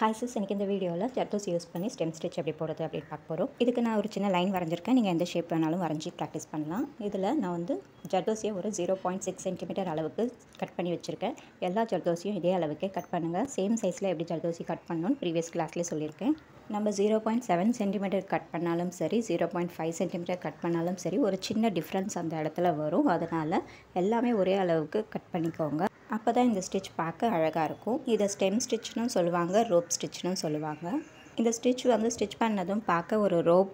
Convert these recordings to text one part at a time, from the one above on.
Hi sis, எனக்கு இந்த வீடியோவில் ஜர்தோசி யூஸ் பண்ணி ஸ்டெம் ஸ்டிச் எப்படி போடுறது அப்படின்னு பார்க்க போகிறோம். இதுக்கு நான் ஒரு சின்ன லைன் வரைஞ்சிருக்கேன். நீங்கள் எந்த ஷேப் வேணாலும் வரைஞ்சி ப்ராக்டிஸ் பண்ணலாம். இதில் நான் வந்து ஜர்தோசியை ஒரு 0.6 சென்டிமீட்டர் அளவுக்கு கட் பண்ணி வச்சுருக்கேன். எல்லா ஜர்தோசியும் இதே அளவுக்கே கட் பண்ணுங்கள். சேம் சைஸில் எப்படி ஜர்தோசி கட் பண்ணணும்னு ப்ரீவியஸ் கிளாஸ்லேயே சொல்லியிருக்கேன். நம்ம 0.7 சென்டிமீட்டர் கட் பண்ணாலும் சரி, 0.5 சென்டிமீட்டர் கட் பண்ணாலும் சரி, ஒரு சின்ன டிஃப்ரென்ஸ் அந்த இடத்துல வரும். அதனால் எல்லாமே ஒரே அளவுக்கு கட் பண்ணிக்கோங்க. அப்போ தான் இந்த ஸ்டிச் பார்க்க அழகாக இருக்கும். இதை ஸ்டெம் ஸ்டிச்னு சொல்லுவாங்க, ரோப் ஸ்டிச்னு சொல்லுவாங்க. இந்த ஸ்டிச் வந்து ஸ்டிச் பண்ணதும் பார்க்க ஒரு ரோப்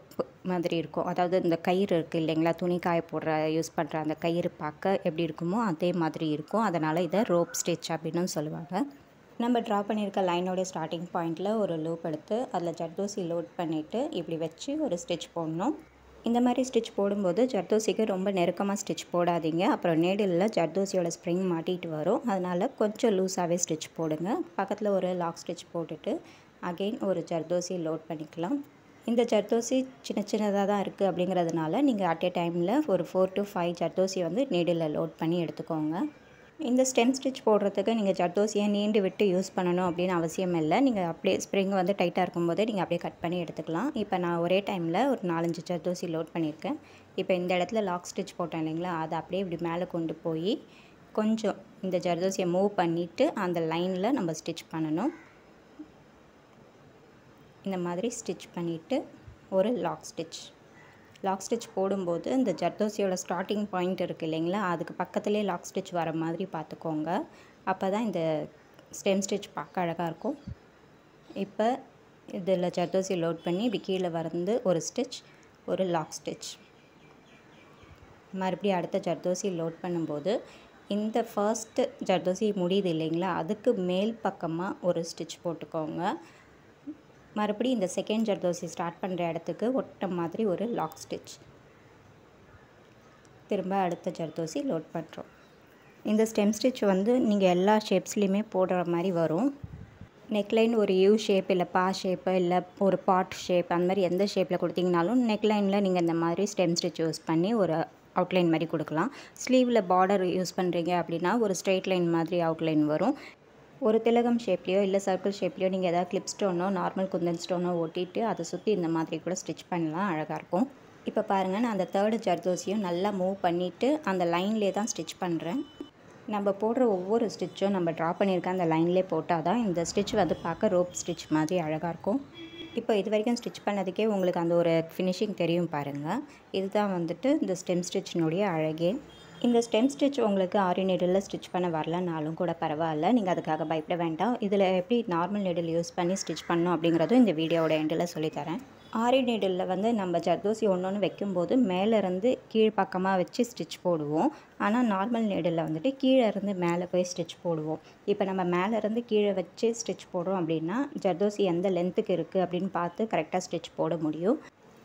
மாதிரி இருக்கும். அதாவது இந்த கயிறு இருக்குது இல்லைங்களா, துணி காய போடுற யூஸ் பண்ணுற அந்த கயிறு பார்க்க எப்படி இருக்குமோ அதே மாதிரி இருக்கும். அதனால் இதை ரோப் ஸ்டிச் அப்படின்னு சொல்லுவாங்க. நம்ம ட்ரா பண்ணியிருக்க லைனோடைய ஸ்டார்டிங் பாயிண்டில் ஒரு லூப் எடுத்து அதில் ஜர்தோசி லோட் பண்ணிவிட்டு இப்படி வச்சு ஒரு ஸ்டிச் போடணும். இந்த மாதிரி ஸ்டிச் போடும்போது ஜர்தோசிக்கு ரொம்ப நெருக்கமாக ஸ்டிச் போடாதீங்க. அப்புறம் நீடிலில் ஜர்தோசியோட ஸ்ப்ரிங் மாட்டிகிட்டு வரும். அதனால் கொஞ்சம் லூஸாகவே ஸ்டிச் போடுங்க. பக்கத்தில் ஒரு லாக் ஸ்டிச் போட்டுட்டு அகெயின் ஒரு ஜர்தோசி லோட் பண்ணிக்கலாம். இந்த ஜர்தோசி சின்ன சின்னதாக தான் இருக்குது அப்படிங்கிறதுனால நீங்கள் அட் ஏ டைமில் ஒரு 4 to 5 ஜர்தோசி வந்து நீடிலில் லோட் பண்ணி எடுத்துக்கோங்க. இந்த ஸ்டெம் ஸ்டிச் போடுறதுக்கு நீங்கள் ஜர்தோசியை நீண்டு விட்டு யூஸ் பண்ணணும் அப்படின்னு அவசியம் இல்லை. நீங்கள் அப்படியே ஸ்ப்ரிங் வந்து டைட்டாக இருக்கும்போதே நீங்கள் அப்படியே கட் பண்ணி எடுத்துக்கலாம். இப்போ நான் ஒரே டைமில் ஒரு 4-5 ஜர்தோசி லோட் பண்ணியிருக்கேன். இப்போ இந்த இடத்துல லாக் ஸ்டிச் போட்டேன் இல்லைங்களா, அதை அப்படியே இப்படி மேலே கொண்டு போய் கொஞ்சம் இந்த ஜர்தோசியை மூவ் பண்ணிவிட்டு அந்த லைனில் நம்ம ஸ்டிச் பண்ணணும். இந்த மாதிரி ஸ்டிச் பண்ணிவிட்டு ஒரு லாக் ஸ்டிச் போடும்போது இந்த ஜர்தோசியோட ஸ்டார்டிங் பாயிண்ட் இருக்குது இல்லைங்களா, அதுக்கு பக்கத்துலேயே லாக் ஸ்டிச் வர மாதிரி பார்த்துக்கோங்க. அப்போ தான் இந்த ஸ்டெம் ஸ்டிச் பார்க்க அழகாக இருக்கும். இப்போ இதில் ஜர்தோசி லோட் பண்ணி இப்படி கீழே வந்து ஒரு ஸ்டிச், ஒரு லாக் ஸ்டிச். மறுபடியும் அடுத்த ஜர்தோசி லோட் பண்ணும்போது இந்த ஃபர்ஸ்ட்டு ஜர்தோசி முடியுது இல்லைங்களா, அதுக்கு மேல் பக்கமாக ஒரு ஸ்டிச் போட்டுக்கோங்க. மறுபடியும் இந்த செகண்ட் ஜர்தோசி ஸ்டார்ட் பண்ணுற இடத்துக்கு ஒட்ட மாதிரி ஒரு லாக் ஸ்டிச். திரும்ப அடுத்த ஜர்தோசி லோட் பண்ணுறோம். இந்த ஸ்டெம் ஸ்டிச் வந்து நீங்கள் எல்லா ஷேப்ஸ்லேயுமே போடுற மாதிரி வரும். நெக்லைன் ஒரு யூ ஷேப், இல்லை பா ஷேப்பு, இல்லை ஒரு பாட் ஷேப், அந்த மாதிரி எந்த ஷேப்பில் கொடுத்தீங்கனாலும் நெக்லைனில் நீங்கள் இந்த மாதிரி ஸ்டெம் ஸ்டிச் யூஸ் பண்ணி ஒரு அவுட்லைன் மாதிரி கொடுக்கலாம். ஸ்லீவில் பார்டர் யூஸ் பண்ணுறீங்க அப்படின்னா ஒரு ஸ்ட்ரெயிட் லைன் மாதிரி அவுட்லைன் வரும். ஒரு திலகம் ஷேப்லேயோ இல்லை சர்க்கிள் ஷேப்லேயோ நீங்கள் எதாவது கிளிப் ஸ்டோனோ நார்மல் குந்தன் ஸ்டோனோ ஒட்டிட்டு அதை சுற்றி இந்த மாதிரி கூட ஸ்டிச் பண்ணலாம், அழகாக இருக்கும். இப்போ பாருங்கள், நான் அந்த தேர்டு ஜர்தோசியும் நல்லா மூவ் பண்ணிவிட்டு அந்த லைன்லேயே தான் ஸ்டிச் பண்ணுறேன். நம்ம போடுற ஒவ்வொரு ஸ்டிச்சும் நம்ம ட்ரா பண்ணியிருக்க அந்த லைன்லேயே போட்டால் தான் இந்த ஸ்டிச் வந்து பார்க்க ரோப் ஸ்டிச் மாதிரி அழகாக இருக்கும். இப்போ இது வரைக்கும் ஸ்டிச் பண்ணதுக்கே உங்களுக்கு அந்த ஒரு ஃபினிஷிங் தெரியும் பாருங்கள். இதுதான் வந்துட்டு இந்த ஸ்டெம் ஸ்டிச்சினுடைய அழகே. இந்த ஸ்டெம் ஸ்டிச் உங்களுக்கு ஆரி நீடிலில் ஸ்டிச் பண்ண வரலனாலும் கூட பரவாயில்ல, நீங்கள் அதுக்காக பயப்பட வேண்டாம். இதில் எப்படி நார்மல் நீடில் யூஸ் பண்ணி ஸ்டிச் பண்ணணும் அப்படிங்கிறதும் இந்த வீடியோவோட எண்டில் சொல்லித்தரேன். ஆரி நீடிலில் வந்து நம்ம ஜர்தோசி ஒன்று வைக்கும்போது மேலேருந்து கீழ் பக்கமாக வச்சு ஸ்டிச் போடுவோம். ஆனால் நார்மல் நீடிலில் வந்துட்டு கீழே இருந்து மேலே போய் ஸ்டிச் போடுவோம். இப்போ நம்ம மேலேருந்து கீழே வச்சு ஸ்டிச் போடுறோம் அப்படின்னா ஜர்தோசி எந்த லென்த்துக்கு இருக்குது அப்படின்னு பார்த்து கரெக்டாக ஸ்டிச் போட முடியும்.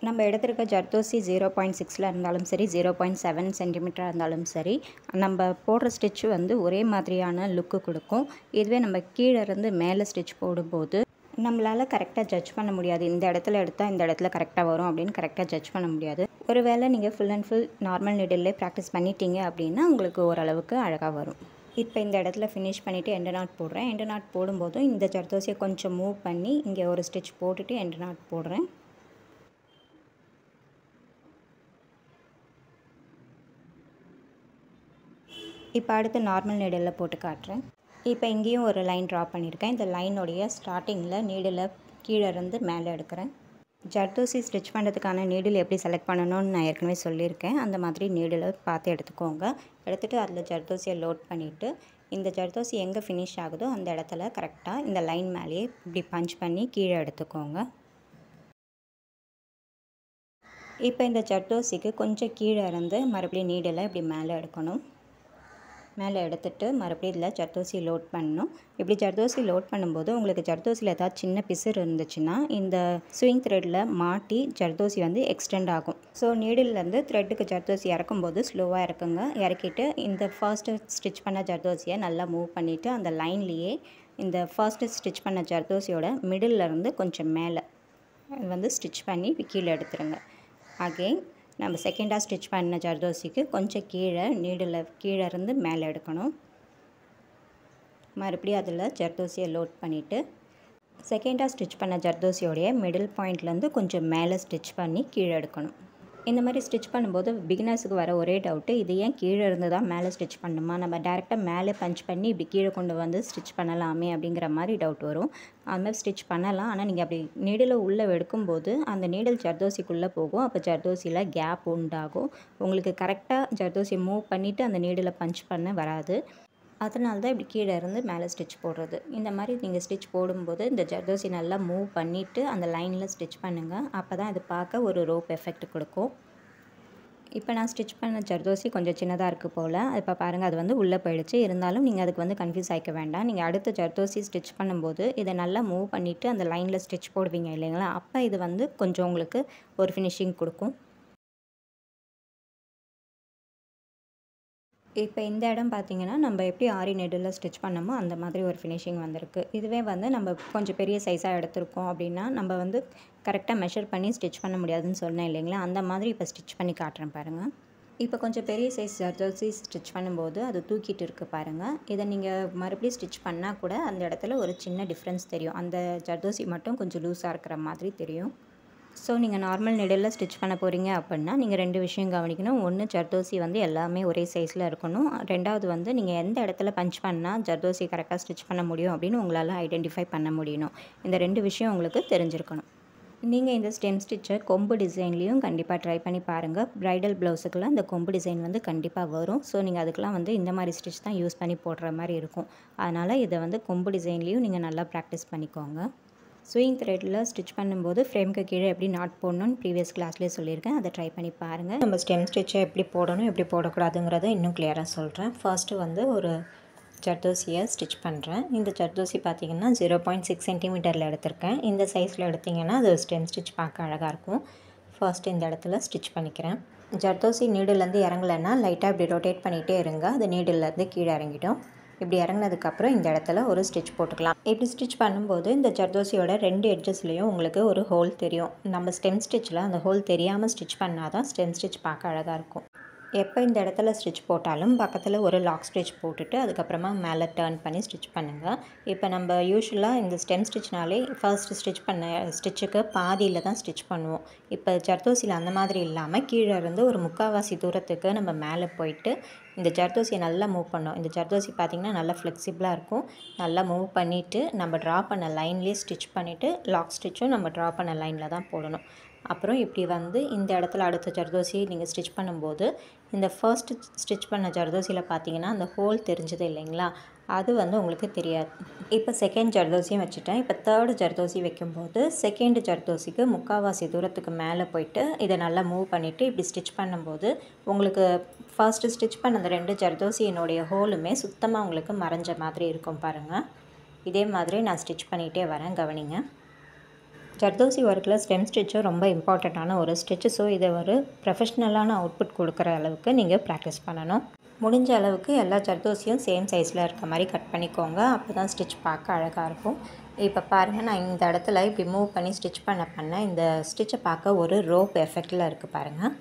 நம்ம எடுத்திருக்க ஜர்தோசி 0.6 இருந்தாலும் சரி, 0.7 சென்டிமீட்டராக இருந்தாலும் சரி, நம்ம போடுற ஸ்டிச்சு வந்து ஒரே மாதிரியான லுக்கு கொடுக்கும். இதுவே நம்ம கீழே இருந்து மேலே ஸ்டிச் போடும்போது நம்மளால் கரெக்டாக ஜட்ஜ் பண்ண முடியாது. இந்த இடத்துல எடுத்தால் இந்த இடத்துல கரெக்டாக வரும் அப்படின்னு கரெக்டாக ஜட்ஜ் பண்ண முடியாது. ஒருவேளை நீங்கள் ஃபுல் அண்ட் ஃபுல் நார்மல் நீடில்லே ப்ராக்டிஸ் பண்ணிட்டீங்க அப்படின்னா உங்களுக்கு ஓரளவுக்கு அழகாக வரும். இப்போ இந்த இடத்துல ஃபினிஷ் பண்ணிவிட்டு எண்டு நாட் போடுறேன். எண்டு நாட் போடும்போதும் இந்த ஜர்தோசியை கொஞ்சம் மூவ் பண்ணி இங்கே ஒரு ஸ்டிச் போட்டுட்டு எண்டு நாட் போடுறேன். இப்போ அடுத்து நார்மல் நீடிலில் போட்டு காட்டுறேன். இப்போ இங்கேயும் ஒரு லைன் ட்ரா பண்ணியிருக்கேன். இந்த லைனுடைய ஸ்டார்டிங்கில் நீடில் கீழே இருந்து மேலே எடுக்கிறேன். ஜர்தோசி ஸ்டிச் பண்ணுறதுக்கான நீடில் எப்படி செலக்ட் பண்ணணும்னு நான் ஏற்கனவே சொல்லியிருக்கேன். அந்த மாதிரி நீடில் பார்த்து எடுத்துக்கோங்க. எடுத்துகிட்டு அதில் ஜர்தோசியை லோட் பண்ணிவிட்டு இந்த ஜர்தோசி எங்கே ஃபினிஷ் ஆகுதோ அந்த இடத்துல கரெக்டாக இந்த லைன் மேலேயே இப்படி பஞ்ச் பண்ணி கீழே எடுத்துக்கோங்க. இப்போ இந்த ஜர்தோசிக்கு கொஞ்சம் கீழே இருந்து மறுபடியும் நீடில் இப்படி மேலே எடுக்கணும். மேலே எடுத்துகிட்டு மறுபடியும் இதில் ஜர்தோசி லோட் பண்ணணும். இப்படி ஜர்தோசி லோட் பண்ணும்போது உங்களுக்கு ஜர்தோசியில் ஏதாவது சின்ன பிசுறு இருந்துச்சுன்னா இந்த ஸ்விங் த்ரெட்டில் மாட்டி ஜர்தோசி வந்து எக்ஸ்டெண்ட் ஆகும். ஸோ நீடிலேருந்து த்ரெட்டுக்கு ஜர்தோசி இறக்கும்போது ஸ்லோவாக இறக்குங்க. இறக்கிட்டு இந்த ஃபர்ஸ்ட்டு ஸ்டிச் பண்ண ஜர்தோசியை நல்லா மூவ் பண்ணிவிட்டு அந்த லைன்லேயே இந்த ஃபர்ஸ்ட்டு ஸ்டிச் பண்ண ஜர்தோசியோட மிடில்லேருந்து கொஞ்சம் மேலே வந்து ஸ்டிச் பண்ணி கீழே எடுத்துருங்க. அகெயின் நம்ம செகண்டாக ஸ்டிச் பண்ண ஜர்தோசிக்கு கொஞ்சம் கீழே நீடில் கீழே இருந்து மேலே எடுக்கணும். மறுபடியும் அதில் ஜர்தோசியை லோட் பண்ணிவிட்டு செகண்டாக ஸ்டிச் பண்ண ஜர்தோசியோடைய மிடில் பாயிண்ட்லேருந்து கொஞ்சம் மேலே ஸ்டிச் பண்ணி கீழே எடுக்கணும். இந்த மாதிரி ஸ்டிச் பண்ணும்போது பிகினர்ஸுக்கு வர ஒரே டவுட்டு, இது ஏன் கீழே இருந்து தான் மேலே ஸ்டிச் பண்ணணுமா, நம்ம டேரெக்டாக மேலே பஞ்ச் பண்ணி இப்படி கீழே கொண்டு வந்து ஸ்டிச் பண்ணலாமே அப்படிங்கிற மாதிரி டவுட் வரும். அது மாதிரி ஸ்டிச் பண்ணலாம். ஆனால் நீங்கள் அப்படி நீடில் உள்ளே எடுக்கும்போது அந்த நீடில் ஜர்தோசிக்குள்ளே போகும். அப்போ ஜர்தோசியில் கேப் உண்டாகும். உங்களுக்கு கரெக்டாக ஜர்தோசியை மூவ் பண்ணிவிட்டு அந்த நீடில் பஞ்ச் பண்ண வராது. அதனால தான் இப்படி கீழே இருந்து மேலே ஸ்டிச் போடுறது. இந்த மாதிரி நீங்கள் ஸ்டிச் போடும்போது இந்த ஜர்தோசி நல்லா மூவ் பண்ணிவிட்டு அந்த லைனில் ஸ்டிச் பண்ணுங்கள். அப்போ தான் இது பார்க்க ஒரு ரோப் எஃபெக்ட் கொடுக்கும். இப்போ நான் ஸ்டிச் பண்ண ஜர்தோசி கொஞ்சம் சின்னதாக இருக்குது போல். இப்போ பாருங்கள், அது வந்து உள்ளே போயிடுச்சு. இருந்தாலும் நீங்கள் அதுக்கு வந்து கன்ஃபியூஸ் ஆகிக்க வேண்டாம். நீங்கள் அடுத்த ஜர்தோசி ஸ்டிச் பண்ணும்போது இதை நல்லா மூவ் பண்ணிவிட்டு அந்த லைனில் ஸ்டிச் போடுவீங்க இல்லைங்களா, அப்போ இது வந்து கொஞ்சம் உங்களுக்கு ஒரு ஃபினிஷிங் கொடுக்கும். இப்போ இந்த இடம் பார்த்திங்கன்னா, நம்ம எப்படி ஆரி நீடிலில் ஸ்டிச் பண்ணமோ அந்த மாதிரி ஒரு ஃபினிஷிங் வந்திருக்கு. இதுவே வந்து நம்ம கொஞ்சம் பெரிய சைஸாக எடுத்திருக்கோம் அப்படின்னா, நம்ம வந்து கரெக்டாக மெஷர் பண்ணி ஸ்டிச் பண்ண முடியாதுன்னு சொன்னேன் இல்லைங்களா, அந்த மாதிரி இப்போ ஸ்டிச் பண்ணி காட்டுறேன் பாருங்கள். இப்போ கொஞ்சம் பெரிய சைஸ் ஜர்தோசி ஸ்டிச் பண்ணும்போது அது தூக்கிட்டு இருக்குது பாருங்கள். இதை நீங்கள் மறுபடியும் ஸ்டிச் பண்ணால் கூட அந்த இடத்துல ஒரு சின்ன டிஃப்ரென்ஸ் தெரியும். அந்த ஜர்தோசி மட்டும் கொஞ்சம் லூஸாக இருக்கிற மாதிரி தெரியும். ஸோ நீங்கள் நார்மல் நீடிலில் ஸ்டிச் பண்ண போகிறீங்க அப்படின்னா நீங்கள் 2 விஷயம் கவனிக்கணும். ஒன்று, ஜர்தோசி வந்து எல்லாமே ஒரே சைஸில் இருக்கணும். ரெண்டாவது வந்து நீங்கள் எந்த இடத்துல பஞ்ச் பண்ணால் ஜர்தோசி கரெக்டாக ஸ்டிச் பண்ண முடியும் அப்படின்னு உங்களால் ஐடென்டிஃபை பண்ண முடியணும். இந்த 2 விஷயம் உங்களுக்கு தெரிஞ்சிருக்கணும். நீங்கள் இந்த ஸ்டெம் ஸ்டிச்சை கொம்பு டிசைன்லேயும் கண்டிப்பாக ட்ரை பண்ணி பாருங்கள். ப்ரைடல் ப்ளவுஸுக்கெல்லாம் இந்த கொம்பு டிசைன் வந்து கண்டிப்பாக வரும். ஸோ நீங்கள் அதுக்கெலாம் வந்து இந்த மாதிரி ஸ்டிச் தான் யூஸ் பண்ணி போடுற மாதிரி இருக்கும். அதனால் இதை வந்து கொம்பு டிசைன்லேயும் நீங்கள் நல்லா ப்ராக்டிஸ் பண்ணிக்கோங்க. ஸ்விங் த்ரெட்டில் ஸ்டிச் பண்ணும்போது ஃப்ரேம்க்கு கீழே எப்படி நாட் போடணும்னு ப்ரீவியஸ் கிளாஸ்லேயே சொல்லியிருக்கேன். அதை ட்ரை பண்ணி பாருங்கள். நம்ம ஸ்டெம் ஸ்டிச்சை எப்படி போடணும், எப்படி போடக்கூடாதுங்கிறத இன்னும் கிளியராக சொல்கிறேன். ஃபர்ஸ்ட்டு வந்து ஒரு ஜர்தோசியை ஸ்டிச் பண்ணுறேன். இந்த ஜர்தோசி பார்த்திங்கன்னா 0.6 சென்டிமீட்டரில் எடுத்திருக்கேன். இந்த சைஸில் எடுத்திங்கன்னா அது ஸ்டெம் ஸ்டிச் பார்க்க அழகாக இருக்கும். ஃபர்ஸ்ட்டு இந்த இடத்துல ஸ்டிச் பண்ணிக்கிறேன். ஜர்தோசி நீடிலேருந்து இறங்கலைன்னா லைட்டாக இப்படி ரொட்டேட் பண்ணிகிட்டே இருங்க. அது நீடிலேருந்து கீழே இறங்கிடும். இப்படி இறங்கினதுக்கப்புறம் இந்த இடத்துல ஒரு ஸ்டிச் போட்டுக்கலாம். இப்படி ஸ்டிச் பண்ணும்போது இந்த ஜர்தோசியோட 2 எட்ஜஸ்லேயும் உங்களுக்கு ஒரு ஹோல் தெரியும். நம்ம ஸ்டெம் ஸ்டிச்சில் அந்த ஹோல் தெரியாமல் ஸ்டிச் பண்ணால் தான் ஸ்டெம் ஸ்டிச் பார்க்க அழகாக இருக்கும். எப்போ இந்த இடத்துல ஸ்டிச் போட்டாலும் பக்கத்தில் ஒரு லாக் ஸ்டிச் போட்டுட்டு அதுக்கப்புறமா மேலே டர்ன் பண்ணி ஸ்டிச் பண்ணுங்கள். இப்போ நம்ம யூஸ்வலாக இந்த ஸ்டெம் ஸ்டிச்னாலே ஃபர்ஸ்ட் ஸ்டிச் பண்ண ஸ்டிச்சுக்கு பாதியில் தான் ஸ்டிச் பண்ணுவோம். இப்போ ஜர்தோசியில் அந்த மாதிரி இல்லாமல் கீழே இருந்து ஒரு 3/4 தூரத்துக்கு நம்ம மேலே போயிட்டு இந்த ஜர்தோசியை நல்லா மூவ் பண்ணோம். இந்த ஜர்தோசி பார்த்திங்கன்னா நல்லா ஃப்ளெக்சிபிளாக இருக்கும். நல்லா மூவ் பண்ணிவிட்டு நம்ம ட்ரா பண்ண லைன்லேயே ஸ்டிச் பண்ணிவிட்டு லாக் ஸ்டிச்சும் நம்ம ட்ரா பண்ண லைனில் தான் போடணும். அப்புறம் இப்படி வந்து இந்த இடத்துல அடுத்த ஜர்தோசி நீங்கள் ஸ்டிச் பண்ணும்போது இந்த ஃபர்ஸ்ட் ஸ்டிச் பண்ண ஜர்தோசியில் பார்த்தீங்கன்னா அந்த ஹோல் தெரிஞ்சது இல்லைங்களா, அது வந்து உங்களுக்கு தெரியாது. இப்போ செகண்ட் ஜர்தோசியும் வச்சுட்டேன். இப்போ தேர்டு ஜர்தோசி வைக்கும்போது செகண்ட் ஜர்தோசிக்கு 3/4 தூரத்துக்கு மேலே போயிட்டு இதை நல்லா மூவ் பண்ணிவிட்டு இப்படி ஸ்டிச் பண்ணும்போது உங்களுக்கு ஃபர்ஸ்ட்டு ஸ்டிச் பண்ண அந்த 2 ஜர்தோசியினுடைய ஹோலுமே சுத்தமாக உங்களுக்கு மறைஞ்ச மாதிரி இருக்கும் பாருங்கள். இதே மாதிரி நான் ஸ்டிச் பண்ணிகிட்டே வரேன், கவனிங்க. ஜர்தோசி ஒர்க்கில் ஸ்டெம் ஸ்டிச்சும் ரொம்ப இம்பார்ட்டண்ட்டான ஒரு ஸ்டிச்சு. ஸோ இதை ஒரு ப்ரொஃபஷ்னலான அவுட்புட் கொடுக்குற அளவுக்கு நீங்கள் ப்ராக்டிஸ் பண்ணணும். முடிஞ்ச அளவுக்கு எல்லா ஜர்தோசியும் சேம் சைஸில் இருக்க மாதிரி கட் பண்ணிக்கோங்க. அப்போ தான் ஸ்டிச் பார்க்க அழகாக இருக்கும். இப்போ பாருங்கள், நான் இந்த இடத்துல இப்படி மூவ் பண்ணி ஸ்டிச் பண்ண இந்த ஸ்டிச்சை பார்க்க ஒரு ரோப் எஃபெக்டில் இருக்குது பாருங்கள்.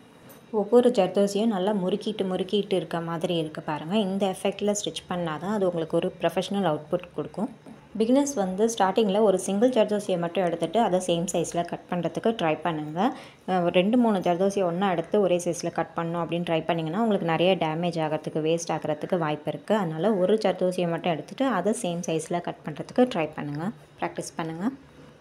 ஒவ்வொரு ஜர்தோசியும் நல்லா முறுக்கிட்டு இருக்க மாதிரி இருக்குது பாருங்கள். இந்த எஃபெக்டில் ஸ்டிச் பண்ணால் தான் அது உங்களுக்கு ஒரு ப்ரொஃபஷ்னல் அவுட்புட் கொடுக்கும். பிகினர்ஸ் வந்து ஸ்டார்டிங்கில் ஒரு சிங்கிள் ஜர்தோசியை மட்டும் எடுத்துகிட்டு அதை சேம் சைஸில் கட் பண்ணுறதுக்கு ட்ரை பண்ணுங்கள். 2-3 ஜர்தோசியை ஒன்றா எடுத்து ஒரே சைஸில் கட் பண்ணணும் அப்படின்னு ட்ரை பண்ணிங்கன்னா உங்களுக்கு நிறைய டேமேஜ் ஆகிறதுக்கு, வேஸ்ட் ஆகிறதுக்கு வாய்ப்பு இருக்குது. அதனால் ஒரு ஜர்தோசியை மட்டும் எடுத்துகிட்டு அதை சேம் சைஸில் கட் பண்ணுறதுக்கு ட்ரை பண்ணுங்கள், ப்ராக்டிஸ் பண்ணுங்கள்.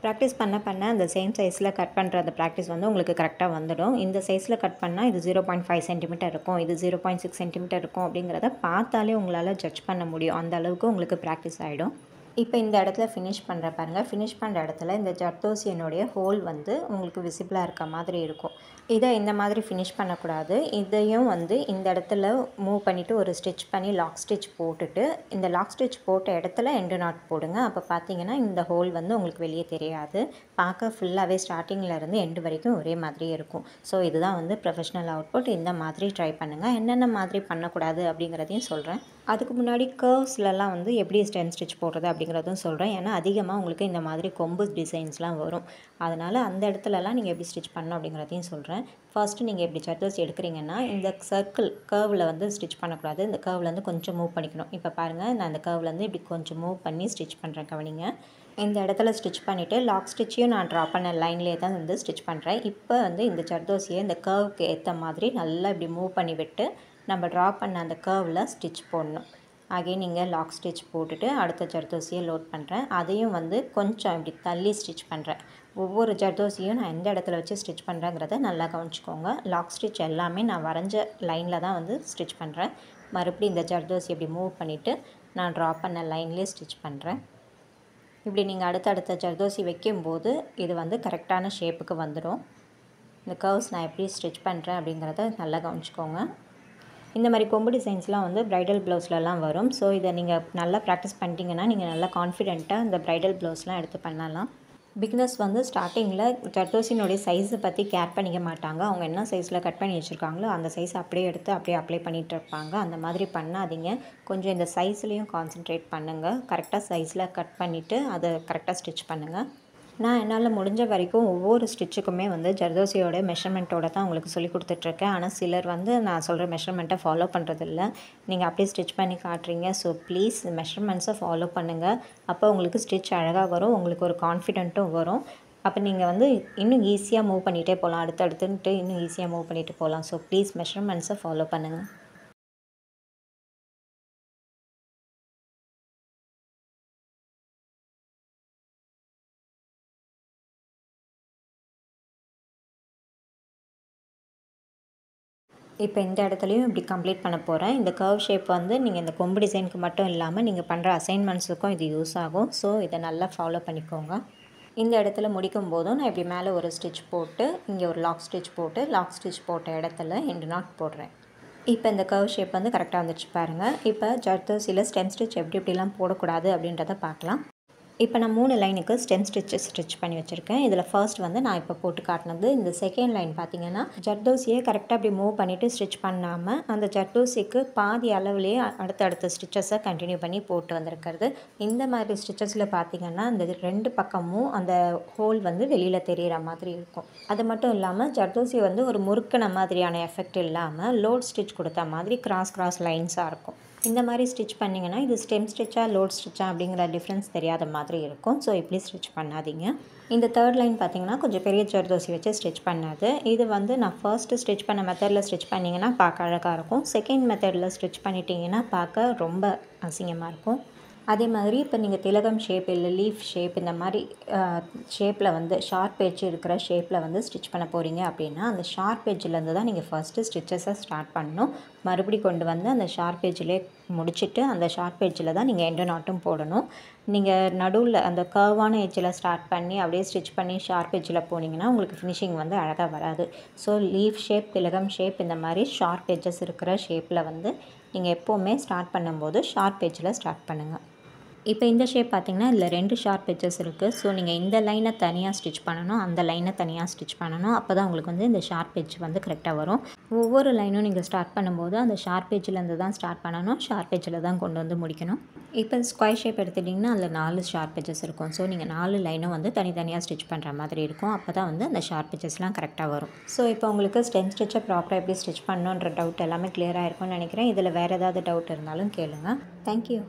ப்ராக்டிஸ் பண்ண அந்த சேம் சைஸில் கட் பண்ணுற அந்த ப்ராக்டிஸ் வந்து உங்களுக்கு கரெக்டாக வந்துடும். இந்த சைஸில் கட் பண்ணால் இது 0.5 சென்டிமீட்டர் இருக்கும், இது 0.6 சென்டிமீட்டர் இருக்கும் அப்படிங்கிறத பார்த்தாலே உங்களால் ஜட்ஜ் பண்ண முடியும். அந்த அளவுக்கு உங்களுக்கு ப்ராக்டிஸ் ஆகிடும். இப்போ இந்த இடத்துல ஃபினிஷ் பண்ணுற பாருங்கள். ஃபினிஷ் பண்ணுற இடத்துல இந்த ஜர்தோசியனுடைய ஹோல் வந்து உங்களுக்கு விசிபிளாக இருக்க மாதிரி இருக்கும். இதை இந்த மாதிரி ஃபினிஷ் பண்ணக்கூடாது. இதையும் வந்து இந்த இடத்துல மூவ் பண்ணிவிட்டு ஒரு ஸ்டிச் பண்ணி லாக் ஸ்டிச் போட்டுட்டு இந்த லாக் ஸ்டிச் போட்ட இடத்துல எண்டு நாட் போடுங்க. அப்போ பார்த்தீங்கன்னா இந்த ஹோல் வந்து உங்களுக்கு வெளியே தெரியாது. பார்க்க ஃபுல்லாகவே ஸ்டார்டிங்கில் இருந்து எண்டு வரைக்கும் ஒரே மாதிரியே இருக்கும். ஸோ இதுதான் வந்து ப்ரொஃபஷ்னல் அவுட்புட். இந்த மாதிரி ட்ரை பண்ணுங்கள். என்னென்ன மாதிரி பண்ணக்கூடாது அப்படிங்கிறதையும் சொல்கிறேன். அதுக்கு முன்னாடி கர்வ்ஸ்லலாம் வந்து எப்படி ஸ்டெம் ஸ்டிச் போடுறது அப்படிங்கிறதும் சொல்கிறேன். ஏன்னா அதிகமாக உங்களுக்கு இந்த மாதிரி கொம்பு டிசைன்ஸ்லாம் வரும். அதனால் அந்த இடத்துலலாம் நீங்கள் எப்படி ஸ்டிச் பண்ணணும் அப்படிங்கிறதையும் சொல்கிறேன். ஃபர்ஸ்ட்டு நீங்கள் எப்படி ஜர்தோசி எடுக்கிறீங்கன்னா இந்த சர்க்கிள் கர்வில் வந்து ஸ்டிச் பண்ணக்கூடாது. இந்த கர்வ்லேருந்து கொஞ்சம் மூவ் பண்ணிக்கணும். இப்போ பாருங்கள், நான் இந்த கர்வ்லேருந்து இப்படி கொஞ்சம் மூவ் பண்ணி ஸ்டிச் பண்ணுறேன், கவனிங்க. இந்த இடத்துல ஸ்டிச் பண்ணிவிட்டு லாக் ஸ்டிச்சையும் நான் ட்ரா பண்ண லைன்லேயே தான் வந்து ஸ்டிச் பண்ணுறேன். இப்போ வந்து இந்த ஜர்தோசியை இந்த கர்வுக்கு ஏற்ற மாதிரி நல்லா இப்படி மூவ் பண்ணி விட்டு நம்ம ட்ரா பண்ண அந்த கர்வில் ஸ்டிச் போடணும். அகைன் நீங்கள் லாக் ஸ்டிச் போட்டுட்டு அடுத்த ஜர்தோசியை லோட் பண்ணுறேன். அதையும் வந்து கொஞ்சம் இப்படி தள்ளி ஸ்டிச் பண்ணுறேன். ஒவ்வொரு ஜர்தோசியும் நான் எந்த இடத்துல வச்சு ஸ்டிச் பண்ணுறேங்கிறத நல்லா கவனிச்சிக்கோங்க. லாக் ஸ்டிச் எல்லாமே நான் வரைஞ்ச லைனில் தான் வந்து ஸ்டிச் பண்ணுறேன். மறுபடியும் இந்த ஜர்தோசி இப்படி மூவ் பண்ணிவிட்டு நான் ட்ரா பண்ண லைன்லேயே ஸ்டிச் பண்ணுறேன். இப்படி நீங்கள் அடுத்தடுத்த ஜர்தோசி வைக்கும்போது இது வந்து கரெக்டான ஷேப்புக்கு வந்துடும். இந்த கர்வ்ஸ் நான் எப்படி ஸ்டிச் பண்ணுறேன் அப்படிங்கிறத நல்லா கவனிச்சிக்கோங்க. இந்த மாதிரி கொம்பு டிசைன்ஸ்லாம் வந்து ப்ரைடல் ப்ளவுஸ்லலாம் வரும். ஸோ இதை நீங்கள் நல்லா ப்ராக்டிஸ் பண்ணிட்டீங்கன்னா நீங்கள் நல்லா கான்ஃபிடென்ட்டாக இந்த ப்ரைடல் ப்ளவுஸ்லாம் எடுத்து பண்ணலாம். பிகினர்ஸ் வந்து ஸ்டார்டிங்கில் ஜர்தோசினுடைய சைஸை பற்றி கேர் பண்ணிக்க மாட்டாங்க. அவங்க என்ன சைஸில் கட் பண்ணி வச்சுருக்காங்களோ அந்த சைஸ் அப்படியே எடுத்து அப்படியே அப்ளை பண்ணிகிட்டு இருப்பாங்க. அந்த மாதிரி பண்ணாதீங்க. கொஞ்சம் இந்த சைஸ்லேயும் கான்சென்ட்ரேட் பண்ணுங்கள். கரெக்டாக சைஸில் கட் பண்ணிவிட்டு அதை கரெக்டாக ஸ்டிச் பண்ணுங்கள். நான் என்னால் முடிஞ்ச வரைக்கும் ஒவ்வொரு ஸ்டிச்சுக்குமே வந்து ஜர்தோசியோட மெஷர்மெண்ட்டோட தான் உங்களுக்கு சொல்லி கொடுத்துட்ருக்கேன். ஆனால் சிலர் வந்து நான் சொல்கிற மெஷர்மெண்ட்டை ஃபாலோ பண்ணுறதில்ல. நீங்கள் அப்படியே ஸ்டிச் பண்ணி காட்டுறீங்க. ஸோ ப்ளீஸ் மெஷர்மெண்ட்ஸை ஃபாலோ பண்ணுங்கள். அப்போ உங்களுக்கு ஸ்டிச் அழகாக வரும். உங்களுக்கு ஒரு கான்ஃபிடென்ட்டும் வரும். அப்போ நீங்கள் வந்து இன்னும் ஈஸியாக மூவ் பண்ணிகிட்டே போகலாம். அடுத்தடுத்துன்ட்டு இன்னும் ஈஸியாக மூவ் பண்ணிகிட்டு போகலாம். ஸோ ப்ளீஸ் மெஷர்மெண்ட்ஸை ஃபாலோ பண்ணுங்கள். இப்போ இந்த இடத்துலையும் இப்படி கம்ப்ளீட் பண்ண போகிறேன். இந்த கர்வ் ஷேப் வந்து நீங்கள் இந்த கொம்பு டிசைனுக்கு மட்டும் இல்லாமல் நீங்கள் பண்ணுற அசைன்மெண்ட்ஸுக்கும் இது யூஸ் ஆகும். ஸோ இதை நல்லா ஃபாலோ பண்ணிக்கோங்க. இந்த இடத்துல முடிக்கும் போதும் நான் இப்படி மேலே ஒரு ஸ்டிச் போட்டு இங்கே ஒரு லாக் ஸ்டிச் போட்டு லாக் ஸ்டிச் போட்ட இடத்துல எண்டு நாட் போடுறேன். இப்போ இந்த கர்வ் ஷேப் வந்து கரெக்டாக வந்துடுச்சு பாருங்கள். இப்போ ஜர்தோசியில் ஸ்டெம் ஸ்டிச் எப்படிலாம் போடக்கூடாது அப்படின்றத பார்க்கலாம். இப்போ நான் 3 லைனுக்கு ஸ்டெம் ஸ்டிச் பண்ணி வச்சுருக்கேன். இதில் ஃபர்ஸ்ட் வந்து நான் இப்போ போட்டு காட்டினது. இந்த செகண்ட் லைன் பார்த்தீங்கன்னா ஜர்தோசியை கரெக்டாக அப்படி மூவ் பண்ணிவிட்டு ஸ்டிச் பண்ணாமல் அந்த ஜர்தோசிக்கு பாதி அளவுலேயே அடுத்தடுத்த ஸ்டிச்சஸை கண்டினியூ பண்ணி போட்டு வந்திருக்கிறது. இந்த மாதிரி ஸ்டிச்சஸில் பார்த்தீங்கன்னா இந்த 2 பக்கமும் அந்த ஹோல் வந்து வெளியில் தெரிகிற மாதிரி இருக்கும். அது மட்டும் இல்லாமல் ஜர்தோசி வந்து ஒரு முறுக்கின மாதிரியான எஃபெக்ட் இல்லாமல் லோட் ஸ்டிச் கொடுத்த மாதிரி கிராஸ் லைன்ஸாக இருக்கும். இந்த மாதிரி ஸ்டிச் பண்ணிங்கன்னா இது ஸ்டெம் ஸ்டிச்சா லோட் ஸ்டிச்சா அப்படிங்கிற டிஃப்ரென்ஸ் தெரியாத மாதிரி இருக்கும். ஸோ இப்படி ஸ்டிச் பண்ணாதீங்க. இந்த தேர்ட் லைன் பார்த்திங்கன்னா கொஞ்சம் பெரிய ஜர்தோசி வச்சு ஸ்டிச் பண்ணது. இது வந்து நான் ஃபர்ஸ்ட்டு ஸ்டிச் பண்ண மெத்தடில் ஸ்டிச் பண்ணிங்கன்னா பார்க்க அழகாக இருக்கும். செகண்ட் மெத்தடில் ஸ்டிச் பண்ணிட்டீங்கன்னா பார்க்க ரொம்ப அசிங்கமாக இருக்கும். அதே மாதிரி இப்போ நீங்கள் திலகம் ஷேப் இல்லை லீஃப் ஷேப் இந்த மாதிரி ஷேப்பில் வந்து ஷார்ப் எட்ஜ் இருக்கிற ஷேப்பில் வந்து ஸ்டிச் பண்ண போகிறீங்க அப்படின்னா அந்த ஷார்ப் எட்ஜிலேருந்து தான் நீங்கள் ஃபர்ஸ்ட்டு ஸ்டிச்சஸை ஸ்டார்ட் பண்ணணும். மறுபடி கொண்டு வந்து அந்த ஷார்ப் எட்ஜிலே முடிச்சுட்டு அந்த ஷார்ப் எட்ஜில் தான் நீங்கள் எண்டு நாட்டும் போடணும். நீங்கள் நடுவில் அந்த கர்வான எட்ஜில் ஸ்டார்ட் பண்ணி அப்படியே ஸ்டிச் பண்ணி ஷார்ப் எட்ஜில் போனீங்கன்னா உங்களுக்கு ஃபினிஷிங் வந்து அழகாக வராது. ஸோ லீஃப் ஷேப் திலகம் ஷேப் இந்த மாதிரி ஷார்ப் எட்ஜஸ் இருக்கிற ஷேப்பில் வந்து நீங்கள் எப்போவுமே ஸ்டார்ட் பண்ணும்போது ஷார்ப் எட்ஜில் ஸ்டார்ட் பண்ணுங்கள். இப்போ இந்த ஷேப் பார்த்திங்கன்னா இதில் 2 ஷார்ப் எட்ஜஸ் இருக்குது. ஸோ நீங்கள் இந்த லைனை தனியாக ஸ்டிச் பண்ணணும், அந்த லைனை தனியாக ஸ்டிச் பண்ணணும். அப்போ தான் உங்களுக்கு வந்து இந்த ஷார்ப் எட்ஜ் வந்து கரெக்டாக வரும். ஒவ்வொரு லைனும் நீங்கள் ஸ்டார்ட் பண்ணும்போது அந்த ஷார்ப் எட்ஜிலேருந்து தான் ஸ்டார்ட் பண்ணணும், ஷார்ப் எட்ஜில் தான் கொண்டு வந்து முடிக்கணும். இப்போ ஸ்கொயர் ஷேப் எடுத்துட்டிங்கன்னா அதில் 4 ஷார்ப் எட்ஜஸ் இருக்கும். ஸோ நீங்கள் 4 லைனும் வந்து தனித்தனியாக ஸ்டிச் பண்ணுற மாதிரி இருக்கும். அப்போ தான் வந்து அந்த ஷார்ப் எட்ஜஸ்லாம் கரெக்டாக வரும். ஸோ இப்போ உங்களுக்கு ஸ்டெம் ஸ்டிச்சை ப்ராப்பராக எப்படி ஸ்டிச் பண்ணணுன்ற டவுட் எல்லாமே கிளியராக இருக்கும்னு நினைக்கிறேன். இதில் வேறு ஏதாவது டவுட் இருந்தாலும் கேளுங்கள். தேங்க்யூ.